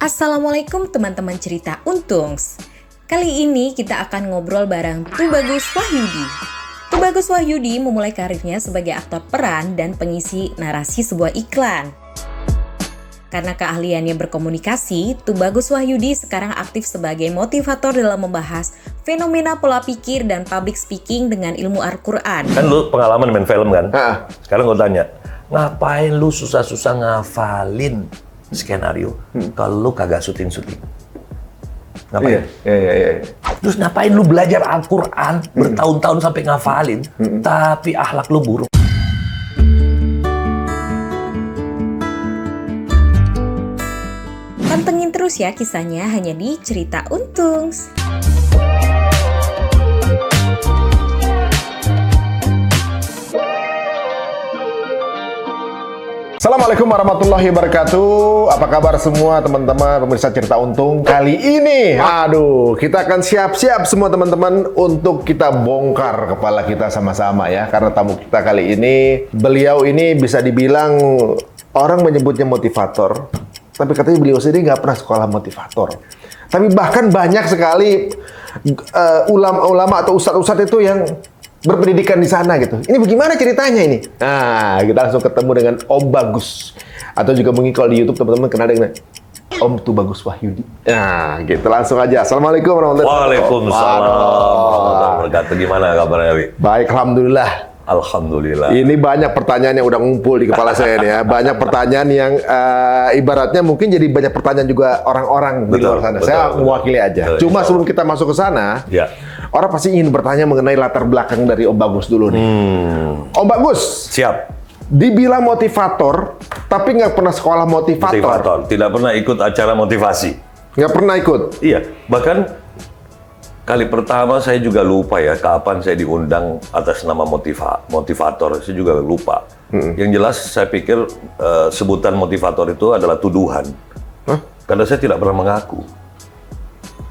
Assalamualaikum teman-teman cerita Untungs. Kali ini kita akan ngobrol bareng Tubagus Wahyudi. Tubagus Wahyudi memulai karirnya sebagai aktor peran dan pengisi narasi sebuah iklan. Karena keahliannya berkomunikasi, Tubagus Wahyudi sekarang aktif sebagai motivator dalam membahas fenomena pola pikir dan public speaking dengan ilmu Al-Quran. Kan lu pengalaman main film kan? Sekarang gue tanya, ngapain lu susah-susah ngafalin skenario kalau lu kagak syuting-syuting? Ngapain? Iya. Terus ngapain lu belajar Al-Quran bertahun-tahun sampai ngafalin, tapi akhlak lu buruk? Pantengin terus ya kisahnya hanya di Cerita Untungs. Assalamualaikum warahmatullahi wabarakatuh. Apa kabar semua teman-teman pemirsa Cerita Untung? Kali ini, kita akan siap-siap semua teman-teman untuk kita bongkar kepala kita sama-sama ya. Karena tamu kita kali ini, beliau ini bisa dibilang orang menyebutnya motivator, tapi katanya beliau sendiri nggak pernah sekolah motivator. Tapi bahkan banyak sekali ulama-ulama atau ustadz-ustadz itu yang berpendidikan di sana gitu. Ini bagaimana ceritanya ini? Nah, kita langsung ketemu dengan Om Bagus. Atau juga mungkin kalau di YouTube teman-teman kenal dengan Om Tubagus Wahyudi. Nah, gitu langsung aja. Assalamualaikum warahmatullahi wabarakatuh. Waalaikumsalam warahmatullahi wabarakatuh. Gimana kabarnya, Wi? Baik, alhamdulillah. Alhamdulillah. Ini banyak pertanyaan yang udah ngumpul di kepala saya nih ya. Banyak pertanyaan yang ibaratnya mungkin jadi banyak pertanyaan juga orang-orang di luar sana. Saya mewakili aja. Cuma sebelum kita masuk ke sana, orang pasti ingin bertanya mengenai latar belakang dari Om Bagus dulu nih. Om Bagus. Siap. Dibilang motivator, tapi nggak pernah sekolah motivator. Tidak pernah ikut acara motivasi. Nggak pernah ikut? Iya. Bahkan kali pertama saya juga lupa ya kapan saya diundang atas nama motivator. Saya juga lupa. Yang jelas saya pikir sebutan motivator itu adalah tuduhan. Karena saya tidak pernah mengaku.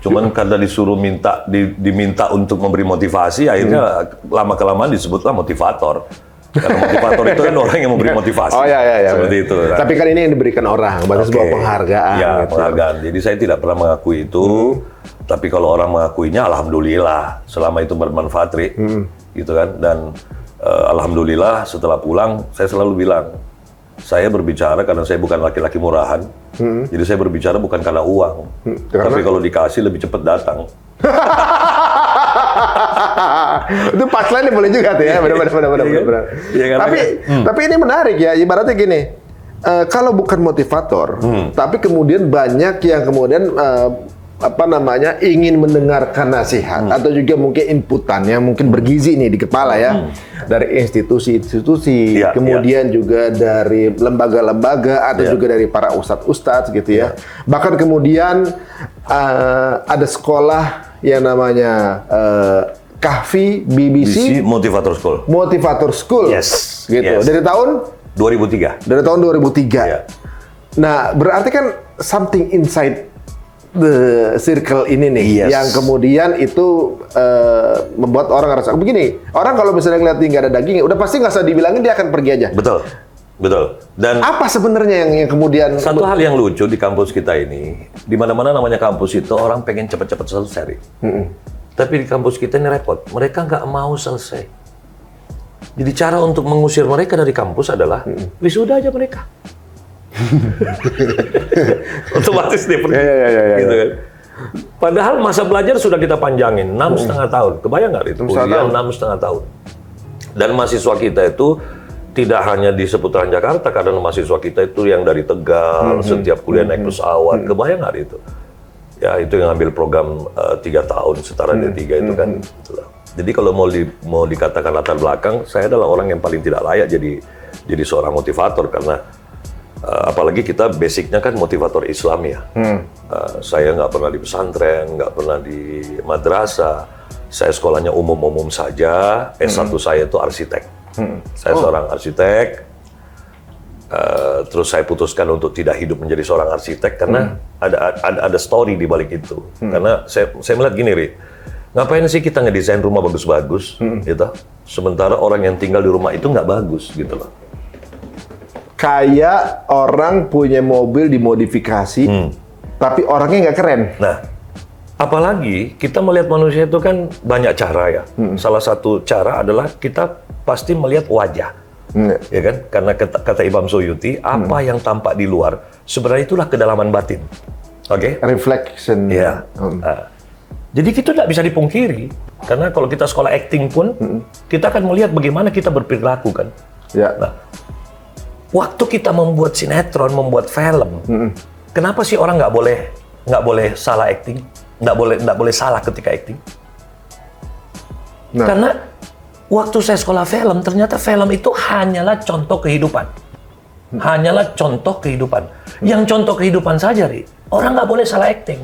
Cuman karena disuruh diminta untuk memberi motivasi, akhirnya lama-kelamaan disebutlah motivator. Karena motivator itu kan orang yang memberi motivasi. Oh iya. Seperti itu. Tapi kan ini yang diberikan orang, berarti sebuah penghargaan. Ya, gitu. penghargaan. Jadi saya tidak pernah mengakui itu. Tapi kalau orang mengakuinya, alhamdulillah. Selama itu bermanfaat, gitu kan. Dan alhamdulillah setelah pulang, saya selalu bilang, saya berbicara karena saya bukan laki-laki murahan. Jadi saya berbicara bukan karena uang. Tapi kalau dikasih lebih cepat datang. Itu punchline boleh juga tuh ya, benar. Tapi ini menarik ya, ibaratnya gini, kalau bukan motivator, tapi kemudian banyak yang kemudian ingin mendengarkan nasihat atau juga mungkin inputan yang mungkin bergizi nih di kepala ya, dari institusi-institusi, kemudian juga dari lembaga-lembaga atau juga dari para ustadz-ustadz gitu ya. Bahkan kemudian ada sekolah yang namanya Kahfi BBC Motivator School. Motivator School. Yes. Gitu. Yes. Dari tahun 2003. Dari tahun 2003. Nah, berarti kan something inside the circle ini nih, yang kemudian itu membuat orang ngerasa begini. Orang kalau misalnya ngeliat nggak ada daging, udah pasti nggak usah dibilangin, dia akan pergi aja. Betul. Dan apa sebenarnya yang kemudian satu hal yang lucu di kampus kita ini, di mana-mana namanya kampus itu orang pengen cepat-cepat selesai. Tapi di kampus kita ini repot, mereka nggak mau selesai. Jadi cara untuk mengusir mereka dari kampus adalah wisuda aja mereka. Otomatis dia pergi. Gitu kan. Padahal masa belajar sudah kita panjangin 6,5 tahun. Kebayang nggak itu? Kuliah 6,5 tahun. Dan mahasiswa kita itu tidak hanya di seputaran Jakarta, karena mahasiswa kita itu yang dari Tegal, setiap kuliah naik pesawat. Kebayang nggak itu? Ya itu yang ambil program 3 tahun setara D3 itu kan. Jadi kalau mau dikatakan latar belakang, saya adalah orang yang paling tidak layak jadi seorang motivator, karena apalagi kita basicnya kan motivator Islam ya. Saya nggak pernah di pesantren, nggak pernah di madrasah. Saya sekolahnya umum-umum saja. S1 saya itu arsitek. Saya seorang arsitek. Terus saya putuskan untuk tidak hidup menjadi seorang arsitek karena ada story di balik itu. Karena saya melihat gini, Ri. Ngapain sih kita ngedesain rumah bagus-bagus, gitu? Sementara orang yang tinggal di rumah itu nggak bagus, gitu loh. Kayak orang punya mobil dimodifikasi, tapi orangnya nggak keren. Nah, apalagi kita melihat manusia itu kan banyak cara ya. Salah satu cara adalah kita pasti melihat wajah. Ya kan? Karena kata Imam Suyuti, apa yang tampak di luar sebenarnya itulah kedalaman batin. Oke? Reflection. Iya. Jadi kita tidak bisa dipungkiri. Karena kalau kita sekolah acting pun, kita akan melihat bagaimana kita berperilaku kan. Ya. Nah, waktu kita membuat sinetron, membuat film, kenapa sih orang nggak boleh salah acting, nggak boleh salah ketika acting? Nah. Karena waktu saya sekolah film, ternyata film itu hanyalah contoh kehidupan, hanyalah contoh kehidupan. Yang contoh kehidupan saja, Ri. Orang nggak boleh salah acting.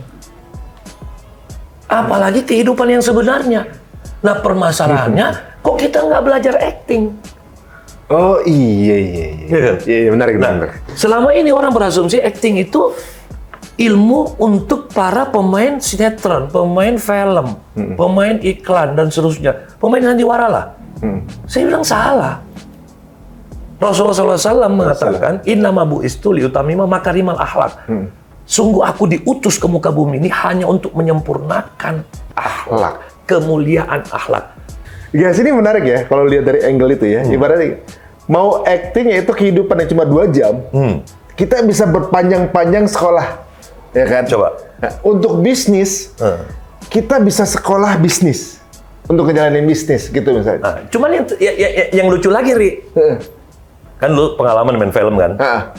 Apalagi kehidupan yang sebenarnya. Nah permasalahannya, kok kita nggak belajar acting? Oh iya, menarik. Nah, selama ini orang berasumsi acting itu ilmu untuk para pemain sinetron, pemain film, pemain iklan dan seterusnya, pemain sandiwara lah. Saya bilang salah. Rasulullah SAW mengatakan, Innama bu'istu liutamima makarimal akhlak. Sungguh aku diutus ke muka bumi ini hanya untuk menyempurnakan akhlak, kemuliaan akhlak. Guys, ini menarik ya kalau lihat dari angle itu ya. Ibaratnya mau acting yaitu kehidupan yang cuma 2 jam, kita bisa berpanjang-panjang sekolah, ya kan? Coba. Nah, untuk bisnis, kita bisa sekolah bisnis untuk ngejalanin bisnis gitu misalnya. Nah, cuman yang lucu lagi, Ri. Kan lu pengalaman main film kan?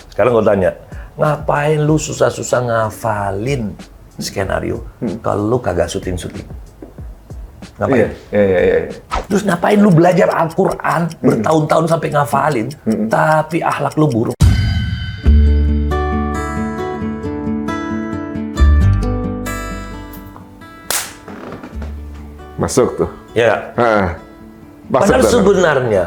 Sekarang gue tanya, ngapain lu susah-susah ngafalin skenario kalau lu kagak syuting-syuting? Ngapain? Iya. Terus ngapain lu belajar Al-Quran bertahun-tahun sampai ngafalin, tapi akhlak lu buruk? Masuk tuh. Ya. Masuk Padahal tuh. sebenarnya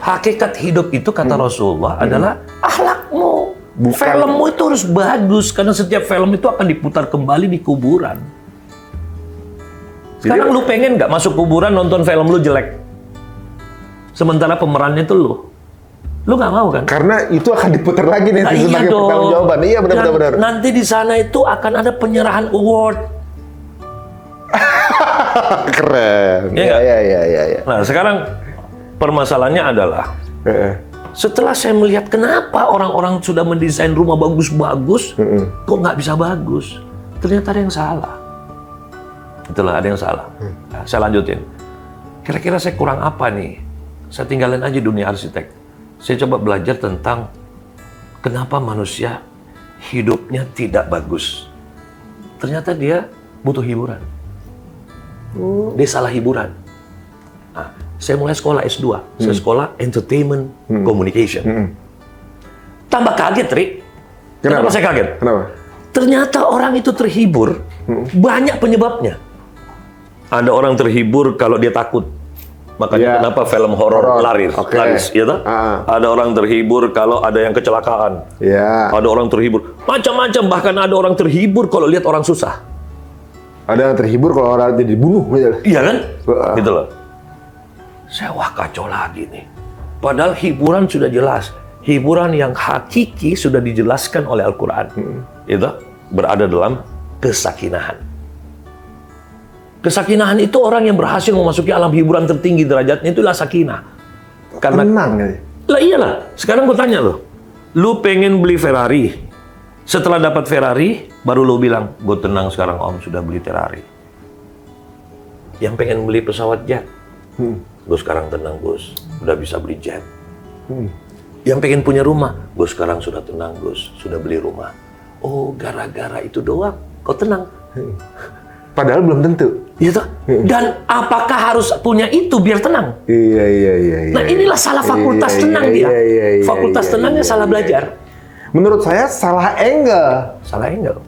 hakikat hidup itu kata Rasulullah adalah akhlakmu. Filmmu itu harus bagus karena setiap film itu akan diputar kembali di kuburan. Sekarang lu pengen nggak masuk kuburan nonton film lu jelek? Sementara pemerannya itu lu nggak mau kan? Karena itu akan diputar lagi nih Nah, sebagai pertanggungjawaban. Iya benar. Nanti di sana itu akan ada penyerahan award. Keren. Iya. Nah sekarang permasalahannya adalah setelah saya melihat kenapa orang-orang sudah mendesain rumah bagus-bagus, kok nggak bisa bagus? Ternyata ada yang salah. Itulah ada yang salah. Nah, saya lanjutin. Kira-kira saya kurang apa nih? Saya tinggalin aja dunia arsitek. Saya coba belajar tentang kenapa manusia hidupnya tidak bagus. Ternyata dia butuh hiburan. Dia salah hiburan. Nah, saya mulai sekolah S2. Saya sekolah Entertainment Communication. Tambah kaget, Rik. Kenapa saya kaget? Kenapa? Ternyata orang itu terhibur, banyak penyebabnya. Ada orang terhibur kalau dia takut. Makanya kenapa film horor laris, ya toh? Ada orang terhibur kalau ada yang kecelakaan. Ada orang terhibur, macam-macam. Bahkan ada orang terhibur kalau lihat orang susah. Ada yang terhibur kalau orang dibunuh. Iya kan? Gitu loh. Saya kacau lagi nih. Padahal hiburan sudah jelas. Hiburan yang hakiki sudah dijelaskan oleh Al-Quran. Itu berada dalam kesakinahan. Kesakinahan itu orang yang berhasil memasuki alam hiburan tertinggi derajatnya, itulah sakinah. Karena tenang ya. Lah iyalah. Sekarang gue tanya lo, lu pengen beli Ferrari. Setelah dapat Ferrari, baru lu bilang, gue tenang sekarang om sudah beli Ferrari. Yang pengen beli pesawat jet, gue sekarang tenang Gus, udah bisa beli jet. Yang pengen punya rumah, gue sekarang sudah tenang Gus, sudah beli rumah. Oh, gara-gara itu doang, kau tenang. Padahal belum tentu. Iya toh? Dan apakah harus punya itu biar tenang? Iya. Nah inilah salah fakultas tenang dia. Fakultas tenangnya salah belajar. Menurut saya salah angle.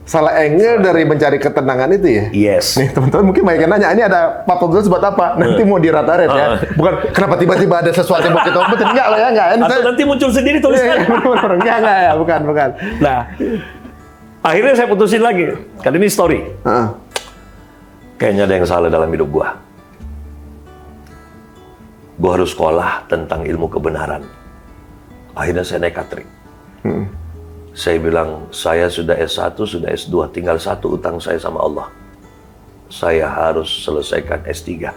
Salah angle dari mencari ketenangan itu ya. Yes. Nih teman-teman mungkin banyak yang nanya, ini ada fakultas buat apa? Nanti mau dirataret ya. Bukan kenapa tiba-tiba ada sesuatu yang mau kita omongin. Enggak lah ya, enggak. Atau nanti muncul sendiri tulisan. Enggak ya, bukan. Nah, akhirnya saya putusin lagi. Kali ini story. Kayaknya ada yang salah dalam hidup gua. Gua harus sekolah tentang ilmu kebenaran. Akhirnya saya nekat, Rik. Saya bilang, saya sudah S1, sudah S2, tinggal satu utang saya sama Allah. Saya harus selesaikan S3.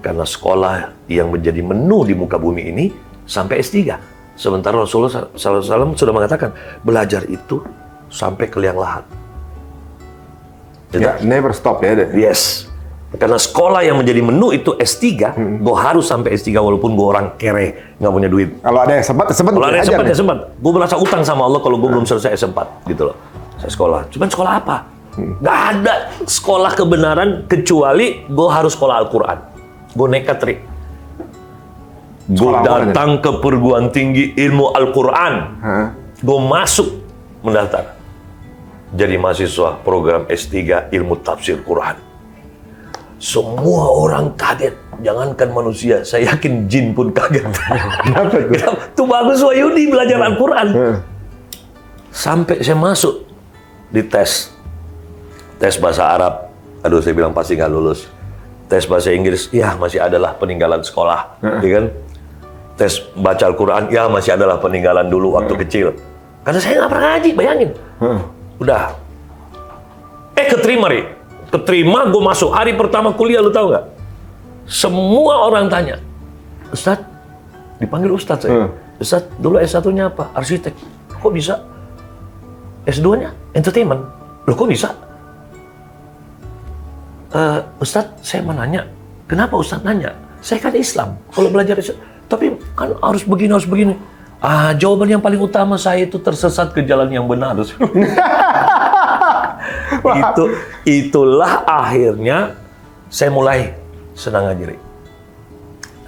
Karena sekolah yang menjadi menu di muka bumi ini sampai S3. Sementara Rasulullah SAW sudah mengatakan, belajar itu sampai ke liang lahat. Ya, never stop ya. Yes. Karena sekolah yang menjadi menu itu S3, gue harus sampai S3 walaupun gue orang kere, nggak punya duit. Kalau ada yang sempat, Kalau ada yang sempat, ya sempat. Gue merasa utang sama Allah kalau gue belum selesai S4, gitu loh. Saya sekolah. Cuman sekolah apa? Nggak ada sekolah kebenaran kecuali gue harus sekolah Al-Quran. Gue nekat, Ri. Gue datang ke perguruan tinggi ilmu Al-Quran. Gue masuk mendaftar. Jadi mahasiswa program S3 ilmu tafsir Quran. Semua orang kaget, jangankan manusia, saya yakin jin pun kaget. Kenapa itu? Tubagus Wahyudi belajar Al-Quran. Sampai saya masuk di tes bahasa Arab, aduh saya bilang pasti nggak lulus. Tes bahasa Inggris, ya masih adalah peninggalan sekolah, ya kan? Tes baca Al-Quran, ya masih adalah peninggalan dulu waktu kecil. Karena saya nggak pernah ngaji, bayangin. Udah, keterima, Ri. Keterima, gue masuk. Hari pertama kuliah, lu tahu nggak? Semua orang tanya, Ustadz, dipanggil Ustadz saya. Ustadz, dulu S1-nya apa? Arsitek. Kok bisa? S2-nya? Entertainment. Loh, kok bisa? Ustadz, saya mau nanya. Kenapa Ustadz nanya? Saya kan Islam. Kalau belajar Islam, tapi kan harus begini, harus begini. Jawaban yang paling utama saya itu tersesat ke jalan yang benar. Itulah akhirnya saya mulai senang ngaji.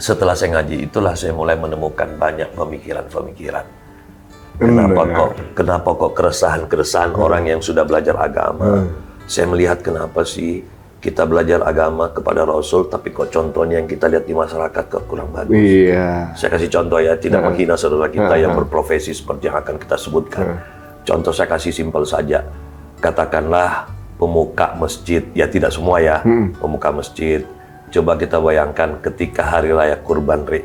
Setelah saya ngaji, itulah saya mulai menemukan banyak pemikiran-pemikiran. Kenapa kok keresahan-keresahan orang yang sudah belajar agama. Saya melihat kenapa sih kita belajar agama kepada Rasul, tapi kok contohnya yang kita lihat di masyarakat kok kurang bagus. Iya. Saya kasih contoh ya, tidak menghina saudara kita yang berprofesi seperti yang akan kita sebutkan. Contoh saya kasih simpel saja. Katakanlah pemuka masjid, ya tidak semua ya, pemuka masjid. Coba kita bayangkan ketika hari raya kurban, Ri.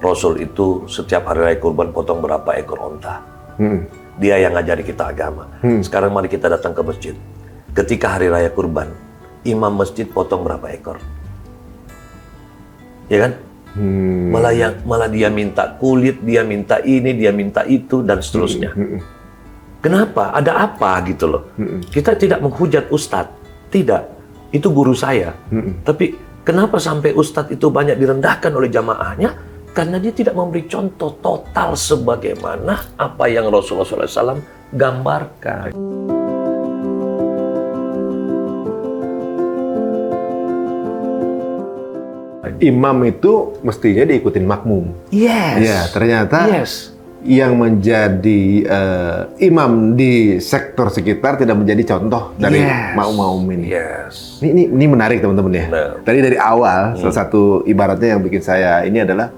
Rasul itu setiap hari raya kurban potong berapa ekor onta. Dia yang ngajari kita agama. Sekarang mari kita datang ke masjid. Ketika hari raya kurban, imam masjid potong berapa ekor? Ya kan? Malah dia minta kulit, dia minta ini, dia minta itu, dan seterusnya. Kenapa? Ada apa gitu loh? Kita tidak menghujat Ustadz. Tidak. Itu guru saya. Tapi kenapa sampai Ustadz itu banyak direndahkan oleh jamaahnya? Karena dia tidak memberi contoh total sebagaimana apa yang Rasulullah SAW gambarkan. Imam itu mestinya diikutin makmum. Yes. Ya, ternyata yang menjadi imam di sektor sekitar tidak menjadi contoh dari makmum ini. Ini menarik teman-teman ya. Tadi dari awal salah satu ibaratnya yang bikin saya ini adalah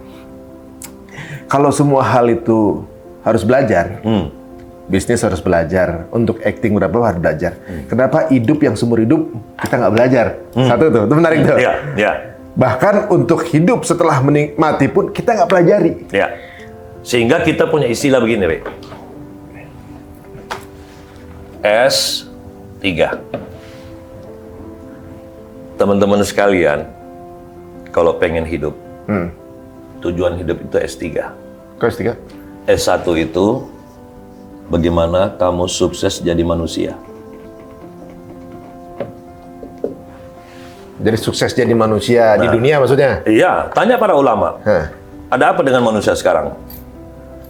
kalau semua hal itu harus belajar, bisnis harus belajar, untuk acting berapa harus belajar. Kenapa hidup yang seumur hidup kita nggak belajar? Satu tuh, itu menarik tuh. Bahkan untuk hidup setelah menikmati pun kita nggak pelajari. Sehingga kita punya istilah begini, Re. S3. Teman-teman sekalian, kalau pengen hidup, tujuan hidup itu S3. Kok S3? S1 itu bagaimana kamu sukses jadi manusia. Jadi sukses jadi manusia di dunia maksudnya? Iya, tanya para ulama. Ada apa dengan manusia sekarang?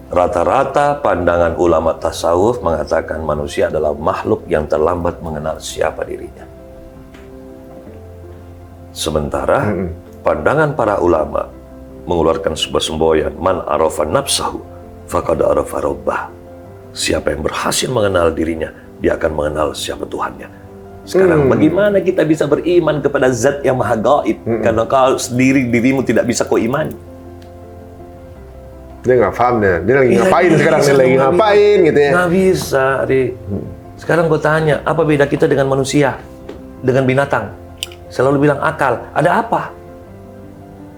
Rata-rata pandangan ulama tasawuf mengatakan manusia adalah makhluk yang terlambat mengenal siapa dirinya. Sementara pandangan para ulama mengeluarkan sebuah semboyan, man arafa nafsahu faqad arafa rabbah. Siapa yang berhasil mengenal dirinya, dia akan mengenal siapa Tuhannya. Sekarang bagaimana kita bisa beriman kepada zat yang maha gaib? Karena kau sendiri dirimu tidak bisa kau imani. Dia nggak paham dia lagi ngapain sekarang, dia lagi ngapain gitu ya. Nggak bisa, Ri. Sekarang gue tanya, apa beda kita dengan manusia? Dengan binatang? Selalu bilang akal. Ada apa?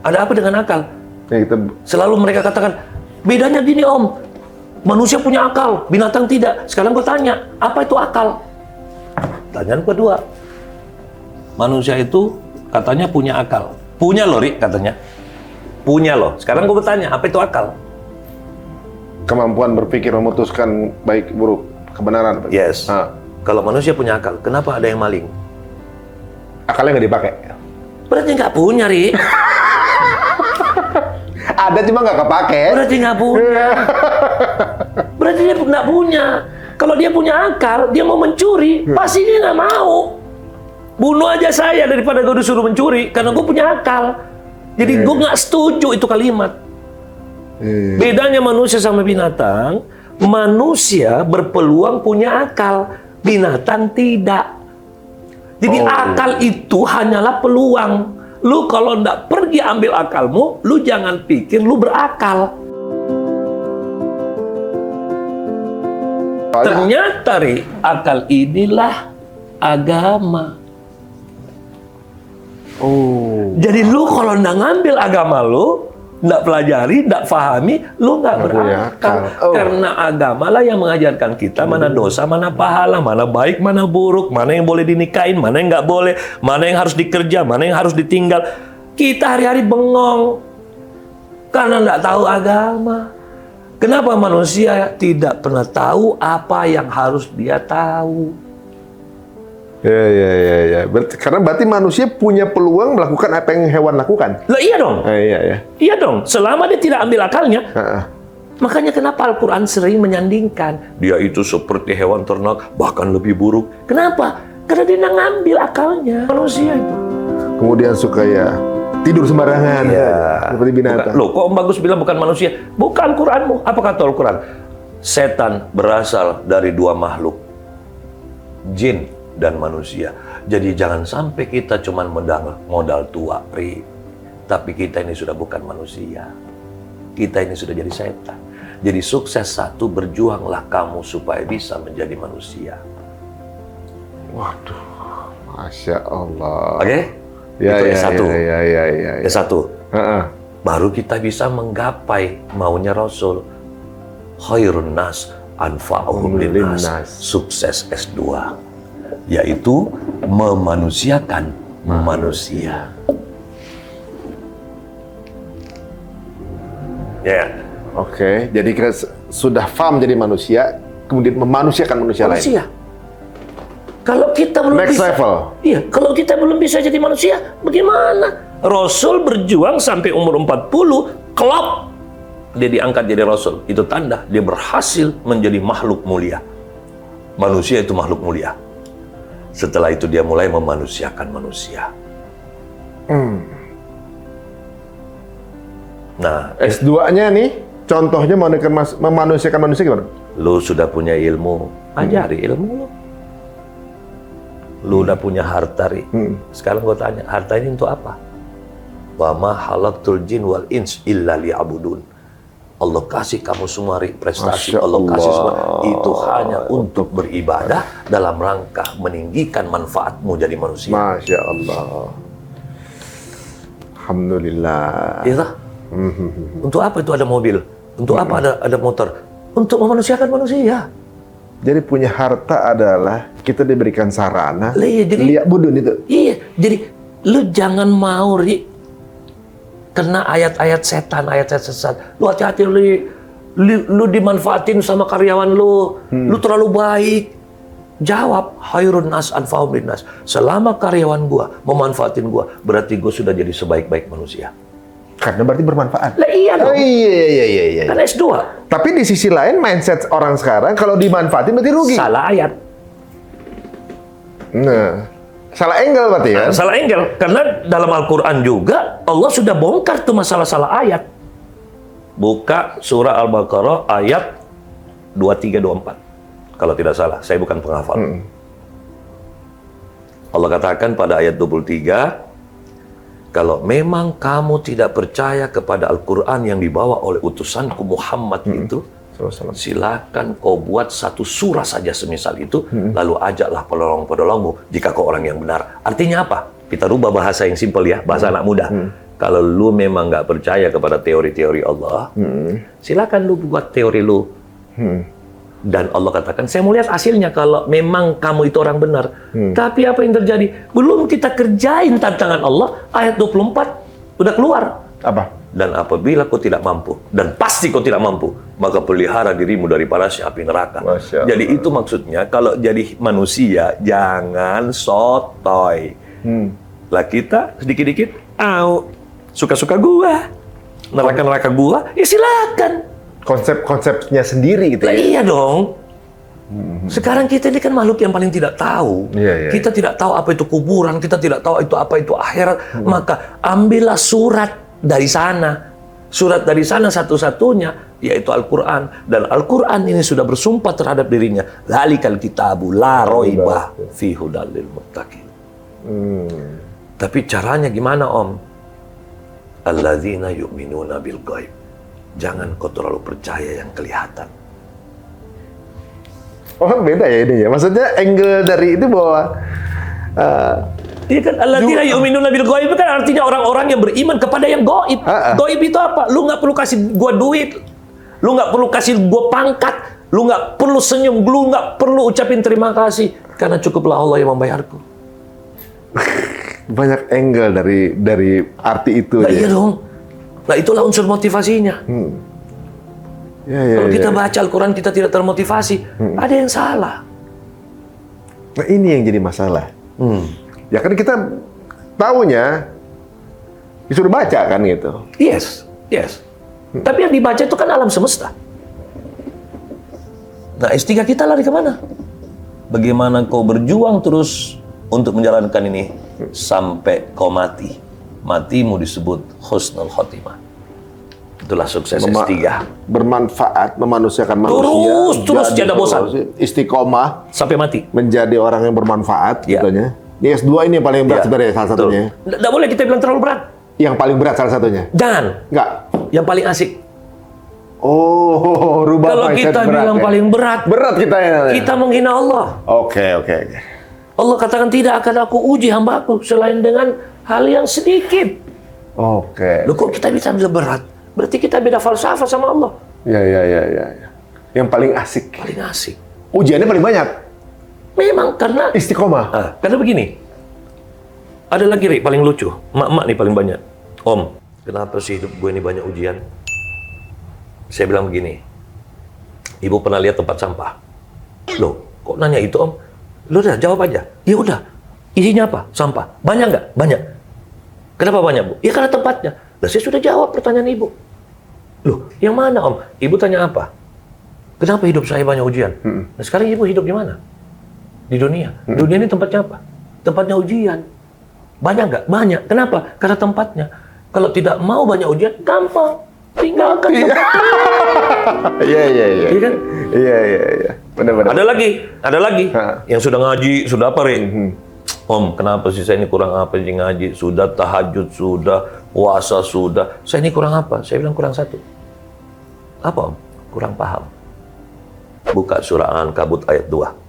Ada apa dengan akal? Ya, Selalu mereka katakan, bedanya gini om. Manusia punya akal, binatang tidak. Sekarang gue tanya, apa itu akal? Pertanyaan kedua. Manusia itu katanya punya akal. Punya loh, Ri, katanya. Punya loh. Sekarang gue bertanya, apa itu akal? Kemampuan berpikir, memutuskan baik buruk, kebenaran. Yes. Kalau manusia punya akal, kenapa ada yang maling? Akalnya nggak dipakai. Berarti nggak punya, Ri. Ada cuma nggak kepake. Berarti nggak punya. Berarti dia nggak punya. Kalau dia punya akal, dia mau mencuri, pasti dia nggak mau. Bunuh aja saya daripada gue disuruh mencuri, karena gue punya akal. Jadi gue nggak setuju itu kalimat. Bedanya manusia sama binatang, manusia berpeluang punya akal, binatang tidak. Jadi akal itu hanyalah peluang. Lu kalau nggak pergi ambil akalmu, lu jangan pikir lu berakal. Ternyata, Ri, akal inilah agama. Jadi lu kalau nggak ngambil agama lu, nggak pelajari, nggak pahami, lu nggak berakal. Karena agama lah yang mengajarkan kita mana dosa, mana pahala, mana baik, mana buruk, mana yang boleh dinikahin, mana yang nggak boleh, mana yang harus dikerja, mana yang harus ditinggal. Kita hari-hari bengong karena nggak tahu agama. Kenapa manusia tidak pernah tahu apa yang harus dia tahu? Ya. Karena berarti manusia punya peluang melakukan apa yang hewan lakukan. Lah iya dong. Iya. Iya dong. Selama dia tidak ambil akalnya. Makanya kenapa Al-Quran sering menyandingkan dia itu seperti hewan ternak, bahkan lebih buruk. Kenapa? Karena dia nggak ngambil akalnya. Manusia itu. Kemudian suka tidur sembarangan. Seperti binatang. Loh, kok Om Bagus bilang bukan manusia? Bukan Quranmu. Apa kata Al-Quran? Setan berasal dari dua makhluk, jin dan manusia. Jadi jangan sampai kita cuma modal tua, Ri. Tapi kita ini sudah bukan manusia. Kita ini sudah jadi setan. Jadi sukses satu, berjuanglah kamu supaya bisa menjadi manusia. Waduh, Masya Allah. Oke? Ya, itu satu. Ya. satu. Baru kita bisa menggapai maunya Rasul. Khairun nas anfa'uhum linnas. Sukses S2. Yaitu memanusiakan manusia. Ya. Oke, jadi kita sudah paham jadi manusia, kemudian memanusiakan manusia lain. Kalau kita belum Next bisa, level. Iya, kalau kita belum bisa jadi manusia, bagaimana? Rasul berjuang sampai umur 40, klop, dia diangkat jadi Rasul. Itu tanda dia berhasil menjadi makhluk mulia. Manusia itu makhluk mulia. Setelah itu dia mulai memanusiakan manusia. Nah, S2-nya nih, contohnya memanusiakan manusia gimana? lu sudah punya ilmu, ajari ilmu lu. Lu udah punya harta, Ri. Sekarang gue tanya, harta ini untuk apa? Wa ma halaqtul jin wal ins illa liya'budun. Allah kasih kamu semua, Ri, prestasi. Allah kasih semua. Itu hanya untuk beribadah dalam rangka meninggikan manfaatmu jadi manusia. Masya Allah. Alhamdulillah. Iya. Untuk apa itu ada mobil? Untuk apa ada motor? Untuk memanusiakan manusia. Jadi punya harta adalah kita diberikan sarana. Lihat budun itu. Iya, jadi lu jangan mau, Ri, kena ayat-ayat setan, ayat-ayat sesat. Lu hati-hati, lu dimanfaatin sama karyawan lu. Lu terlalu baik. Jawab, khairun nas anfa'uhum linnas. Selama karyawan gua memanfaatin gua, berarti gua sudah jadi sebaik-baik manusia. Karena berarti bermanfaat. Lah iya dong. Iya. Kan S2. Tapi di sisi lain mindset orang sekarang kalau dimanfaatin berarti rugi. Salah ayat. Nah, salah angle berarti ya? Salah angle. Karena dalam Al-Quran juga Allah sudah bongkar tuh masalah salah ayat. Buka surah Al-Baqarah ayat 23-24. Kalau tidak salah, saya bukan penghafal. Allah katakan pada ayat 23, kalau memang kamu tidak percaya kepada Al-Quran yang dibawa oleh utusanku Muhammad itu, silakan kau buat satu surah saja semisal itu, lalu ajaklah penolong-penolongmu jika kau orang yang benar. Artinya apa? Kita rubah bahasa yang simpel ya, bahasa anak muda. Kalau lu memang nggak percaya kepada teori-teori Allah, silakan lu buat teori lu. Dan Allah katakan, saya mau lihat hasilnya kalau memang kamu itu orang benar. Tapi apa yang terjadi? Belum kita kerjain tantangan Allah, ayat 24 udah keluar. Apa? Dan apabila kau tidak mampu, dan pasti kau tidak mampu, maka pelihara dirimu dari panas api neraka. Jadi itu maksudnya, kalau jadi manusia, jangan sotoy. Lah kita sedikit-dikit, suka-suka gua, neraka-neraka gua, ya silakan. Konsep-konsepnya sendiri gitu Lah ya? iya dong. Sekarang kita ini kan makhluk yang paling tidak tahu. Kita tidak tahu apa itu kuburan, kita tidak tahu apa itu akhirat. Maka ambillah surat dari sana. Surat dari sana satu-satunya yaitu Al-Quran. Dan Al-Quran ini sudah bersumpah terhadap dirinya. Zalikal kitabu la roiba fi hudal lil muttaqin. Tapi caranya gimana, Om? Alladzina yu'minuna bil ghaib. Jangan kau terlalu percaya yang kelihatan. Oh, beda ya ini ya. Maksudnya angle dari itu bahwa Iya kan, alladzina yu'minuna bil ghaib kan artinya orang-orang yang beriman kepada yang gaib. Gaib itu apa? Lu nggak perlu kasih gua duit, lu nggak perlu kasih gua pangkat, lu nggak perlu senyum, lu nggak perlu ucapin terima kasih, karena cukuplah Allah yang membayarku. banyak angle dari arti itu. Nah, iya dong. Nah, itulah unsur motivasinya. Kalau kita baca Al-Quran kita tidak termotivasi, ada yang salah. Nah, ini yang jadi masalah. Ya kan kita taunya disuruh baca kan gitu. Yes. Tapi yang dibaca itu kan alam semesta. Nah, S3 kita lari kemana? Bagaimana kau berjuang terus untuk menjalankan ini sampai kau mati. Matimu disebut husnul khotimah. Itulah sukses S3. Bermanfaat, memanusiakan manusia. Terus tiada bosan. Istiqomah. Sampai mati. Menjadi orang yang bermanfaat gitu. Ini S2 ini yang paling berat sebenarnya salah satunya. Nggak boleh kita bilang terlalu berat. Yang paling berat salah satunya? Jangan. Nggak. Yang paling asik. Oh, rubah kalau mindset kita berat, bilang paling berat. Berat kita ya. Kita menghina Allah. Oke. Allah katakan tidak akan aku uji hambaku selain dengan hal yang sedikit. Oke. Loh, kok kita bisa ambil berat? Berarti kita beda falsafah sama Allah. Ya. Yang paling asik. Paling asik. Ujiannya paling banyak. Memang karena istiqomah. Karena begini. Ada lagi Rik, paling lucu. Mak-mak nih paling banyak. Om, kenapa sih hidup gue ini banyak ujian? Saya bilang begini. Ibu pernah lihat tempat sampah? Loh, kok nanya itu, Om? Lu udah jawab aja. Ya udah. Isinya apa? Sampah. Banyak nggak? Banyak. Kenapa banyak, Bu? Ya karena tempatnya. Nah, saya sudah jawab pertanyaan Ibu. Loh, yang mana, Om? Ibu tanya apa? Kenapa hidup saya banyak ujian? Nah, sekarang Ibu hidup di mana? Di dunia. Dunia ini tempatnya apa? Tempatnya ujian. Banyak nggak? Banyak. Kenapa? Karena tempatnya. Kalau tidak mau banyak ujian, gampang. Tinggalkan tempat. Iya. Iya kan? Iya. Benar-benar. Ada lagi. Yang sudah ngaji, sudah apa, Rik? Om, kenapa sih saya ini kurang apa sih ngaji? Sudah tahajud, sudah puasa, sudah. Saya ini kurang apa? Saya bilang kurang satu. Apa, Om? Kurang paham. Buka surah Al-Ankabut ayat 2.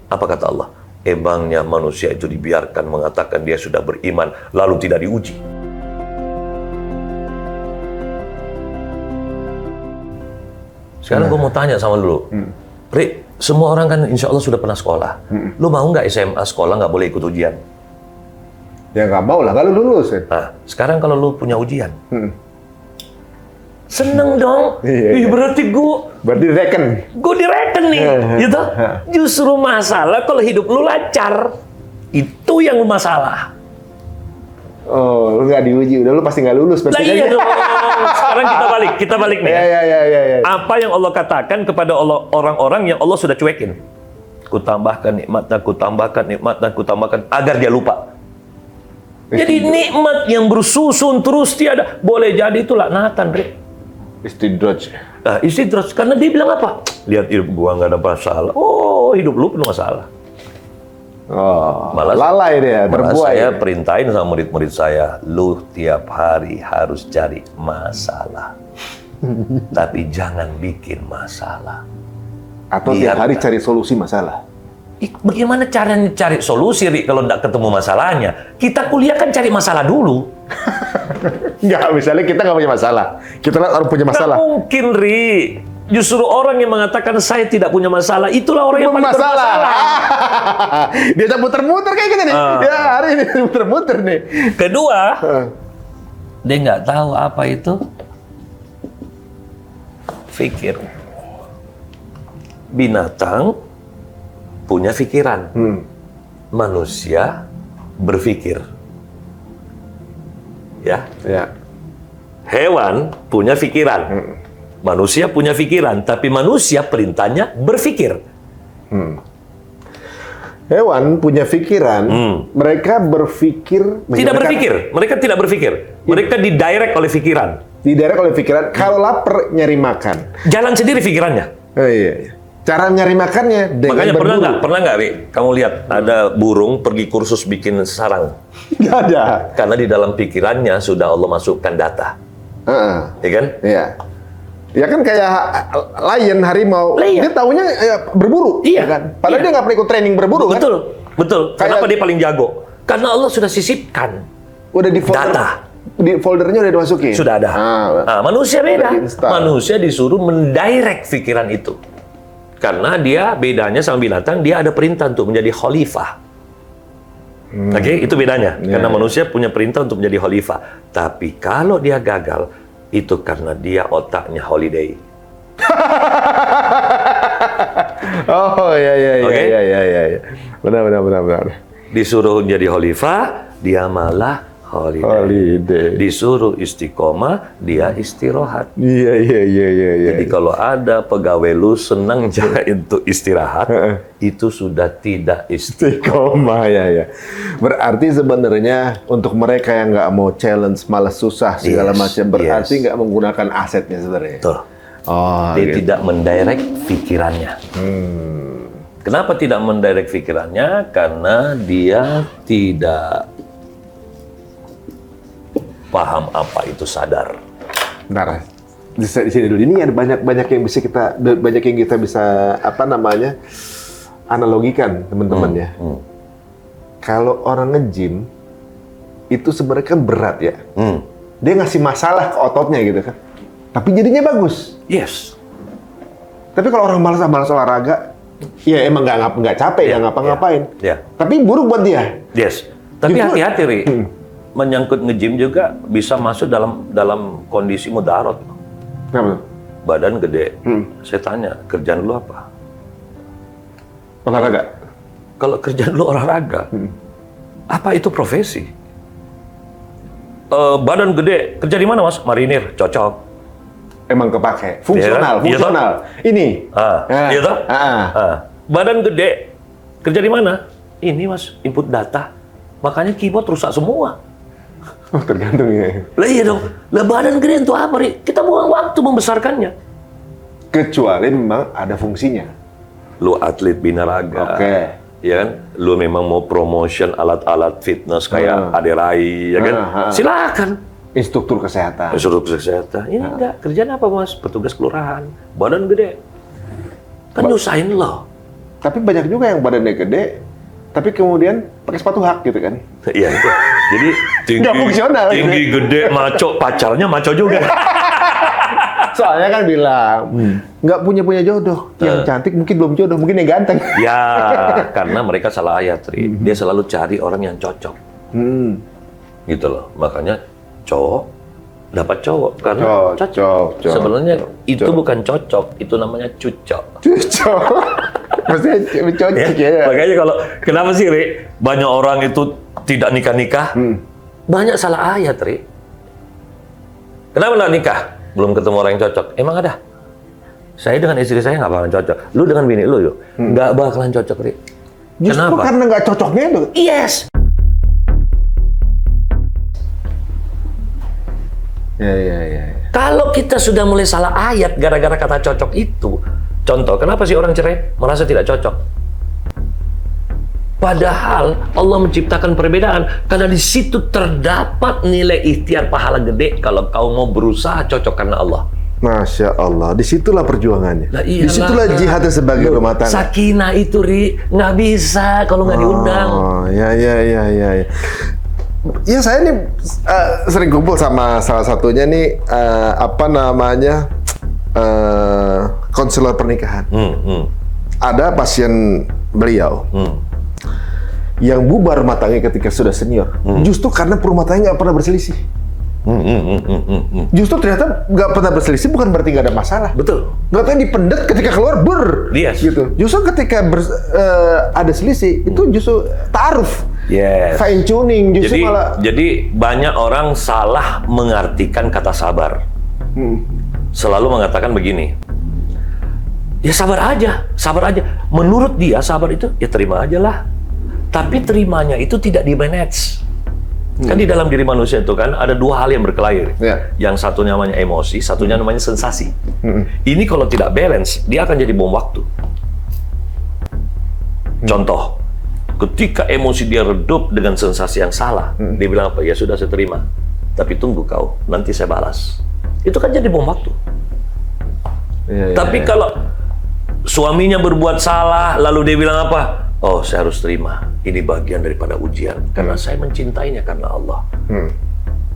Apa kata Allah? Emangnya manusia itu dibiarkan mengatakan dia sudah beriman, lalu tidak diuji. Sekarang gue mau tanya sama lu, Rik, semua orang kan insya Allah sudah pernah sekolah. Lu mau nggak SMA sekolah nggak boleh ikut ujian? Ya nggak mau lah, kalau lulus. Nah, sekarang kalau lu punya ujian, seneng dong. Iya. Berarti gue direken nih, gitu. Justru masalah kalau hidup lu lancar, itu yang masalah. Oh, lu nggak diuji, udah lu pasti nggak lulus. Lah iya dong. Sekarang kita balik nih. Iya. Apa yang Allah katakan kepada orang-orang yang Allah sudah cuekin? Kutambahkan nikmat, agar dia lupa. Jadi nikmat yang bersusun terus tiada, boleh jadi itu laknatan, Rik. Istidraj. Nah, istidraj, karena dia bilang apa? Lihat hidup gua nggak ada masalah. Oh, hidup lu penuh masalah. Oh, malah lalai dia, terbuai. Saya perintahin sama murid-murid saya, lu tiap hari harus cari masalah. Tapi jangan bikin masalah. Atau tiap hari cari solusi masalah. Bagaimana caranya cari solusi, Rik, kalau nggak ketemu masalahnya? Kita kuliah kan cari masalah dulu. Nggak, misalnya kita nggak punya masalah. Kita lihat orang punya masalah. Nggak mungkin, Rik. Justru orang yang mengatakan saya tidak punya masalah, itulah orang yang paling bermasalah. Dia tak muter-muter kayak gini nih. Ya, hari ini muter-muter nih. Kedua, dia nggak tahu apa itu fikir. Binatang punya pikiran. Manusia berpikir. Ya. Hewan punya pikiran. Manusia punya pikiran, tapi manusia perintahnya berpikir. Hewan punya pikiran, mereka berpikir. Mereka tidak berpikir. Mereka didirect oleh pikiran. Didirect oleh pikiran. Kalau lapar nyari makan. Jalan sendiri pikirannya. Oh iya. Cara nyari makannya dengan Makanya berburu. pernah nggak, Ri? Kamu lihat ada burung pergi kursus bikin sarang. Nggak ada. Karena di dalam pikirannya sudah Allah masukkan data. Iya kan? Iya. Ya kan kayak lion, harimau, dia taunya berburu, Iya. kan? Padahal dia nggak pernah ikut training berburu, kan? Betul. Kenapa dia paling jago? Karena Allah sudah sisipkan Udah di folder, data. di foldernya udah dimasukin. Sudah ada. Nah, manusia beda. Install. Manusia disuruh mendirect pikiran itu. Karena dia bedanya sama binatang, dia ada perintah untuk menjadi khalifah. Oke, itu bedanya. Karena manusia punya perintah untuk menjadi khalifah. Tapi kalau dia gagal, itu karena dia otaknya holiday. Oh iya. Benar. Disuruh jadi khalifah, dia malah holiday. Disuruh istiqomah, dia istirahat. Iya. Jadi kalau ada pegawai lu senang untuk istirahat, itu sudah tidak istiqomah ya. Berarti sebenarnya untuk mereka yang nggak mau challenge, malas susah segala macam, berarti nggak menggunakan asetnya sebenarnya. Betul. Dia tidak mendirect pikirannya. Kenapa tidak mendirect pikirannya? Karena dia tidak paham apa itu sadar. Bentar, di sini dulu. Ini ada banyak yang kita bisa analogikan teman-teman ya. Kalau orang nge-gym itu sebenarnya kan berat ya. Dia ngasih masalah ke ototnya gitu kan. Tapi jadinya bagus. Yes. Tapi kalau orang malas olahraga, ya emang nggak capek ya ngapa-ngapain. Tapi buruk buat dia. Yes. Tapi hati-hati, Ri. Menyangkut nge-gym juga bisa masuk dalam kondisi mudarat. Kenapa? Badan gede. Saya tanya, kerjaan lu apa? Olahraga. Kalau kerjaan lu olahraga, apa itu profesi? Badan gede, kerja di mana, Mas? Marinir, cocok. Emang kepake. Fungsional. Ini. Iya toh? Badan gede, kerja di mana? Ini, Mas, input data. Makanya keyboard rusak semua. Oh, tergantung ya. Lah iya dong. Lah badan gede untuk apa, Ri? Kita buang waktu membesarkannya. Kecuali memang ada fungsinya. Lu atlet binaraga. Ya kan? Lu memang mau promotion alat-alat fitness kayak Aderai, ya kan? Silakan. Instruktur kesehatan. Ini enggak. Kerjaan apa, Mas? Petugas kelurahan. Badan gede. Kan nyusahin lo. Tapi banyak juga yang badannya gede, tapi kemudian pakai sepatu hak gitu kan? Iya itu. Jadi tinggi gede, maco, pacarnya maco juga. Soalnya kan bilang nggak punya jodoh. Yang cantik mungkin belum jodoh, mungkin yang ganteng. Ya, karena mereka salah ayat, Ri. Dia selalu cari orang yang cocok. Gitu loh. Makanya cowok dapat cowok karena cocok. Sebenarnya itu bukan cocok, itu namanya cucok. Cucok. Maksudnya cocok ya. Makanya kenapa sih, Ri? Banyak orang itu tidak nikah-nikah. Banyak salah ayat, Ri. Kenapa nggak nikah? Belum ketemu orang yang cocok. Emang ada? Saya dengan istri saya nggak bakalan cocok. Lu dengan bini lu yuk, nggak bakalan cocok, Ri. Justru kenapa? Karena nggak cocoknya itu. Yes. Ya. Kalau kita sudah mulai salah ayat gara-gara kata cocok itu, contoh, kenapa sih orang cerai merasa tidak cocok? Padahal Allah menciptakan perbedaan karena di situ terdapat nilai ikhtiar pahala gede kalau kau mau berusaha cocok karena Allah. Masya Allah, disitulah perjuangannya. Nah, disitulah jihadnya sebagai rumah tangga. Sakinah itu, Ri, nggak bisa kalau nggak diundang. Oh, ya. Ya saya nih sering kumpul sama salah satunya nih konselor pernikahan. Ada pasien beliau yang bubar rumah tangga ketika sudah senior, justru karena rumah tangga nggak pernah berselisih. Justru ternyata nggak pernah berselisih bukan berarti nggak ada masalah. Betul. Nggak tahu dipendet ketika keluar Yes. gitu. Justru ketika ada selisih itu justru ta'aruf. Yes. Fine tuning justru malah. Jadi banyak orang salah mengartikan kata sabar. Selalu mengatakan begini. Ya sabar aja. Menurut dia sabar itu ya terima aja lah. Tapi terimanya itu tidak di-manage. Kan di dalam diri manusia itu kan ada dua hal yang berkelahi. Yang satu namanya emosi, satunya namanya sensasi. Ini kalau tidak balance, dia akan jadi bom waktu. Contoh, ketika emosi dia redup dengan sensasi yang salah, dia bilang apa? Ya sudah saya terima, tapi tunggu kau, nanti saya balas. Itu kan jadi bom waktu. Tapi kalau suaminya berbuat salah, lalu dia bilang apa? Oh, saya harus terima. Ini bagian daripada ujian. Karena saya mencintainya karena Allah.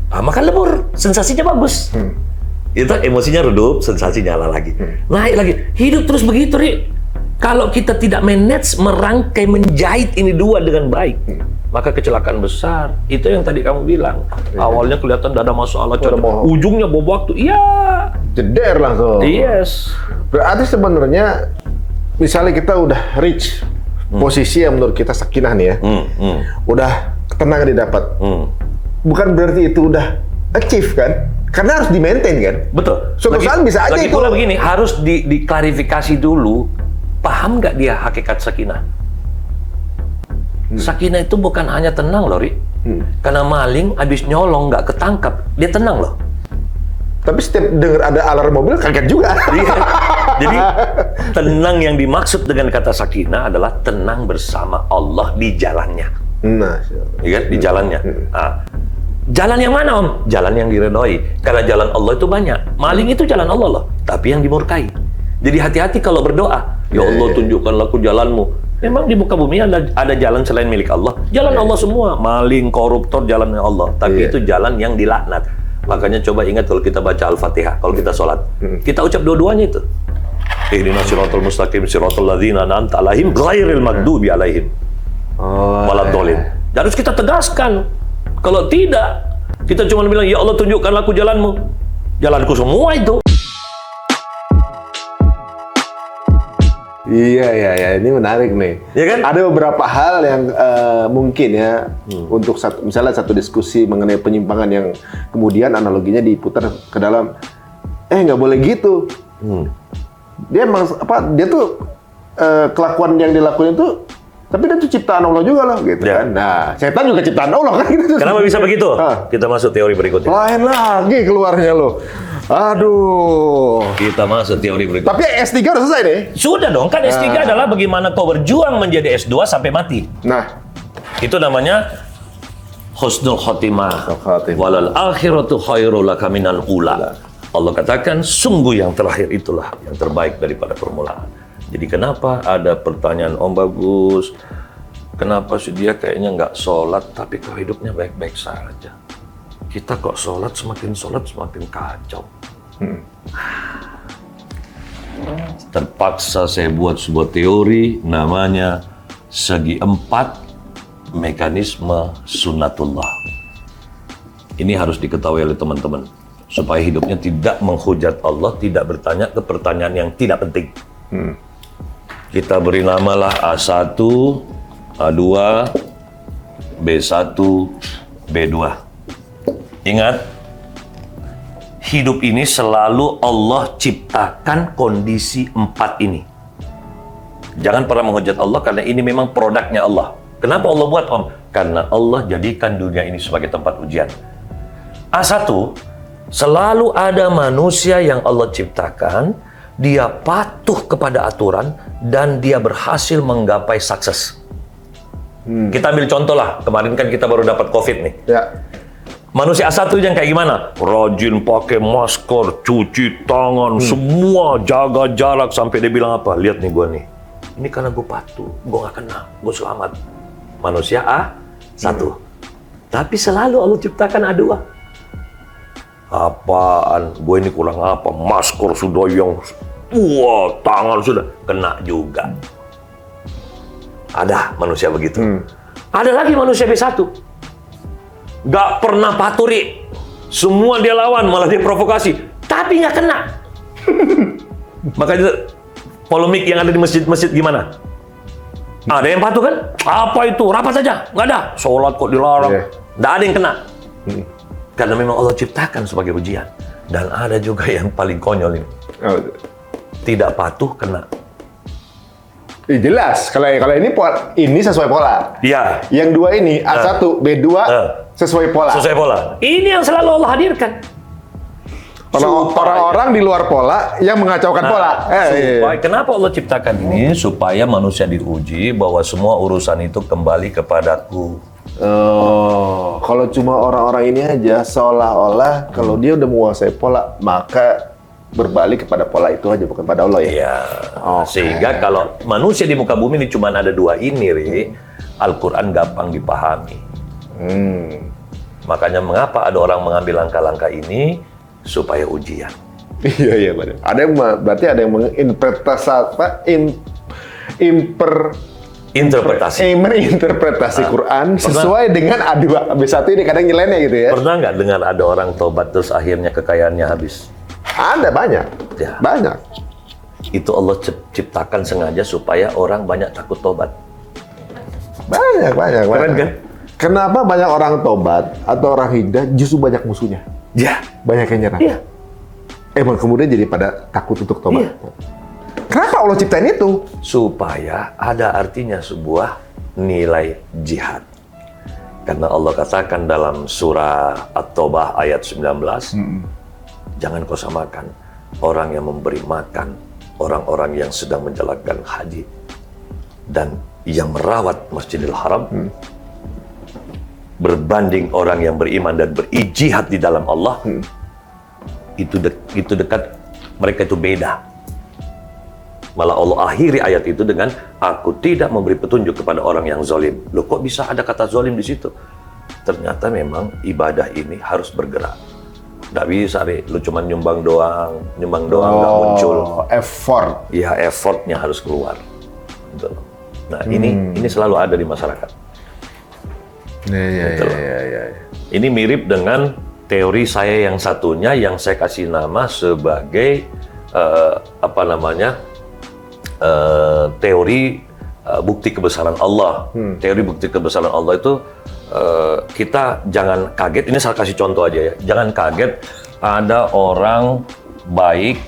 Maka lebur. Sensasinya bagus. Itu emosinya redup, sensasinya nyala lagi. Naik lagi. Hidup terus begitu, Ri. Kalau kita tidak manage, merangkai, menjahit ini dua dengan baik, maka kecelakaan besar. Itu yang tadi kamu bilang. Awalnya kelihatan tidak ada masalah. Ujungnya bom waktu. Iya. Jeder langsung. Yes. Berarti sebenarnya, misalnya kita udah reach posisi yang menurut kita sakinah nih ya, udah tenang didapat. Bukan berarti itu udah achieve kan? Karena harus di-maintain kan? Betul. Suatu saat bisa aja itu. Lagi pula begini, harus diklarifikasi dulu, paham nggak dia hakikat sakinah? Sakinah itu bukan hanya tenang loh, Ri. Karena maling habis nyolong nggak ketangkap, dia tenang loh. Tapi setiap dengar ada alarm mobil kaget juga. Jadi tenang yang dimaksud dengan kata sakinah adalah tenang bersama Allah di jalannya. Iya kan? Di jalannya. Jalan yang mana, Om? Jalan yang diredoi. Karena jalan Allah itu banyak. Maling itu jalan Allah loh, tapi yang dimurkai. Jadi hati-hati kalau berdoa. Ya Allah, tunjukkanlah aku jalanmu. Memang di muka bumi ada jalan selain milik Allah. Jalan Allah semua. Maling, koruptor, jalannya Allah. Tapi itu jalan yang dilaknat. Makanya coba ingat kalau kita baca Al-Fatihah, kalau kita sholat, kita ucap dua-duanya itu. Ihdinas siratal mustaqim siratal ladzina an'amta 'alaihim ghairil maghdubi 'alaihim waladdallin. Harus kita tegaskan. Kalau tidak, kita cuma bilang, ya Allah tunjukkanlah aku jalanmu. Jalanku semua itu. Iya, ini menarik nih. Ya kan? Ada beberapa hal yang mungkin ya untuk misalnya satu diskusi mengenai penyimpangan yang kemudian analoginya diputar ke dalam, nggak boleh gitu. Dia emang dia tuh kelakuan yang dilakuin itu, tapi dia tuh ciptaan Allah juga loh, gitu kan. Nah, setan juga ciptaan Allah kan gitu. Kenapa bisa begitu? Kita masuk teori berikutnya. Lain lagi keluarnya loh. Aduh. Kita masuk teori berikutnya. Tapi S3 udah selesai deh. Sudah dong, kan S3 adalah bagaimana kau berjuang menjadi S2 sampai mati. Nah, itu namanya husnul khotimah. Walal akhiratu khairul laka minal ula. Allah katakan, sungguh yang terakhir itulah yang terbaik daripada permulaan. Jadi kenapa ada pertanyaan, Om Bagus, kenapa sih dia kayaknya nggak sholat, tapi kok hidupnya baik-baik saja? Kita kok sholat semakin kacau. Terpaksa saya buat sebuah teori namanya segi 4 mekanisme sunnatullah. Ini harus diketahui oleh teman-teman supaya hidupnya tidak menghujat Allah, tidak bertanya ke pertanyaan yang tidak penting. Kita beri namalah A1, A2, B1, B2. Ingat, hidup ini selalu Allah ciptakan kondisi 4 ini. Jangan pernah menghujat Allah karena ini memang produknya Allah. Kenapa Allah buat, Om? Karena Allah jadikan dunia ini sebagai tempat ujian. A1, selalu ada manusia yang Allah ciptakan, dia patuh kepada aturan, dan dia berhasil menggapai sukses. Kita ambil contoh lah, kemarin kan kita baru dapat COVID nih. Ya. Manusia A1 yang kayak gimana? Rajin pakai masker, cuci tangan, semua jaga jarak sampai dia bilang apa? Lihat nih gue nih, ini karena gue patuh, gue gak kena, gue selamat. Manusia A1. Tapi selalu Allah ciptakan A2. apaan, gue ini kurang apa, masker sudah yang, wah tangan sudah, kena juga. Ada manusia begitu. Ada lagi manusia B1, nggak pernah paturi, semua dia lawan, malah dia provokasi, tapi nggak kena. Makanya polemik yang ada di masjid-masjid gimana? Ada yang patuh kan? Apa itu? Rapat saja, nggak ada. Sholat kok dilarang, nggak ada yang kena. Karena memang Allah ciptakan sebagai ujian. Dan ada juga yang paling konyol ini. Tidak patuh, kena. Jelas, kalau ini sesuai pola. Iya. Yang dua ini, A1, B2, sesuai pola. Sesuai pola. Ini yang selalu Allah hadirkan. Orang-orang di luar pola yang mengacaukan pola. Kenapa Allah ciptakan ini? Supaya manusia diuji bahwa semua urusan itu kembali kepadaku. Oh, kalau cuma orang-orang ini aja seolah-olah kalau dia udah menguasai pola, maka berbalik kepada pola itu aja, bukan pada Allah ya. Iya. Sehingga kalau manusia di muka bumi ini cuma ada dua ini, Al-Quran gampang dipahami. Makanya mengapa ada orang mengambil langkah-langkah ini? Supaya ujian. Iya benar. Berarti ada yang menginterpretasi Quran sesuai dengan A2, B1 ini kadang nyeleneh gitu ya. Pernah nggak dengar ada orang tobat terus akhirnya kekayaannya habis? Ada banyak. Ya. Banyak. Itu Allah ciptakan sengaja supaya orang banyak takut tobat. Banyak. Keren kan? Kenapa banyak orang tobat atau orang hidayah justru banyak musuhnya? Ya. Banyak yang nyerang. Iya. Emang kemudian jadi pada takut untuk tobat. Iya. Kenapa Allah ciptain itu? Supaya ada artinya sebuah nilai jihad. Karena Allah katakan dalam surah At-Taubah ayat 19, jangan kau samakan orang yang memberi makan orang-orang yang sedang menjalankan haji dan yang merawat Masjidil Haram berbanding orang yang beriman dan berijihad di dalam Allah. Itu dekat, mereka itu beda. Malah Allah akhiri ayat itu dengan aku tidak memberi petunjuk kepada orang yang zalim. Loh, kok bisa ada kata zalim di situ? Ternyata memang ibadah ini harus bergerak. Nggak bisa, lu cuma nyumbang doang nggak muncul. Effort. Ya, effortnya harus keluar. Gitu. Nah, ini selalu ada di masyarakat. Iya. Ini mirip dengan teori saya yang satunya yang saya kasih nama sebagai teori bukti kebesaran Allah. Teori bukti kebesaran Allah itu kita jangan kaget. Ini saya kasih contoh aja ya. Jangan kaget ada orang baik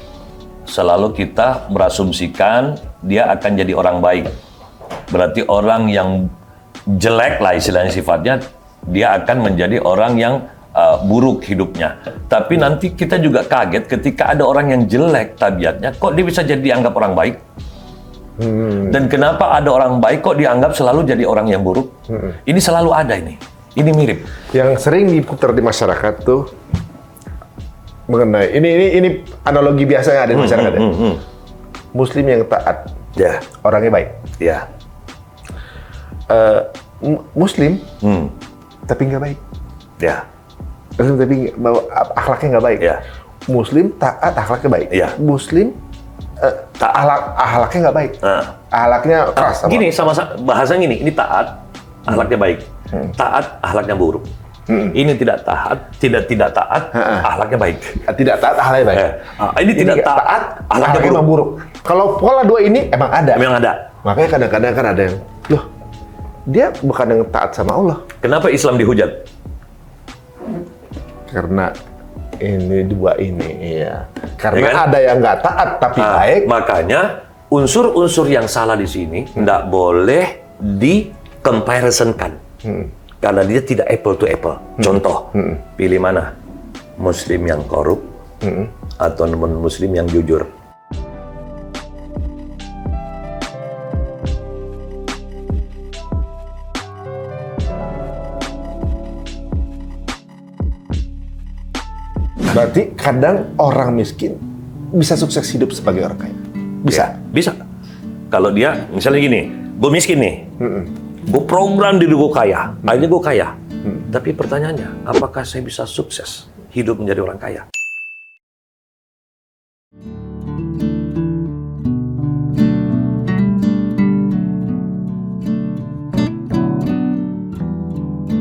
selalu kita berasumsikan dia akan jadi orang baik. Berarti orang yang jelek lah istilahnya sifatnya, dia akan menjadi orang yang buruk hidupnya. Tapi nanti kita juga kaget ketika ada orang yang jelek tabiatnya, kok dia bisa jadi dianggap orang baik? Dan kenapa ada orang baik kok dianggap selalu jadi orang yang buruk? Ini selalu ada ini. Ini mirip. Yang sering diputar di masyarakat tuh mengenai ini analogi biasa yang ada di masyarakat. Muslim yang taat, orangnya baik. Ya. Muslim tapi nggak baik. Ya. Muslim tapi akhlaknya nggak baik. Ya. Muslim taat, akhlaknya baik. Ya. Muslim akhlaknya nggak baik. Akhlaknya keras. Gini, sama bahasa gini, ini taat, akhlaknya baik. Taat, akhlaknya buruk. Ini tidak taat, tidak taat, akhlaknya baik. Tidak taat, akhlaknya baik. Ini tidak taat, akhlaknya buruk. Kalau pola dua ini emang ada. Memang ada. Makanya kadang-kadang kan ada yang, loh, dia bukan yang taat sama Allah. Kenapa Islam dihujat? Karena ini dua ini, iya. Karena ada yang nggak taat tapi baik. Makanya unsur-unsur yang salah di sini nggak boleh di-comparisonkan. Karena dia tidak apple to apple. Contoh, pilih mana? Muslim yang korup atau non-Muslim yang jujur? Berarti kadang orang miskin bisa sukses hidup sebagai orang kaya. Bisa? Ya, bisa. Kalau dia, misalnya gini, gue miskin nih, gue program diri gue kaya, akhirnya gue kaya. Tapi pertanyaannya, apakah saya bisa sukses hidup menjadi orang kaya.